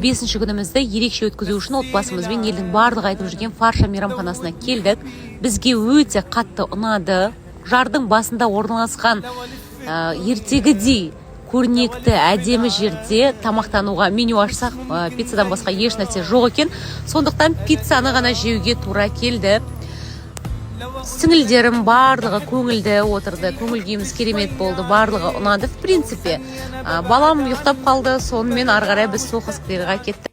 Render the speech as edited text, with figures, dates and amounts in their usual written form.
25 күнімізді ерекше өткізу үшін отбасымызбен елдің барлық айтып жүрген Фарша мейрамханасына келдік. Бізге өте қатты ұнады. Жардың басында орналасқан ертегідей көрнекті әдемі жерде тамақтануға меню ашсақ, пиццадан басқа еш нәрсе жоқ екен. Сондықтан пиццаны ғана жеуге тура келді. Сіңілдерім барлығы көңілді отырды, көңіл күйіміз керемет болды, барлығы ұнады. В принципе, балам ұйықтап қалды, сонымен ары қарай біз Соховскіге кеттік.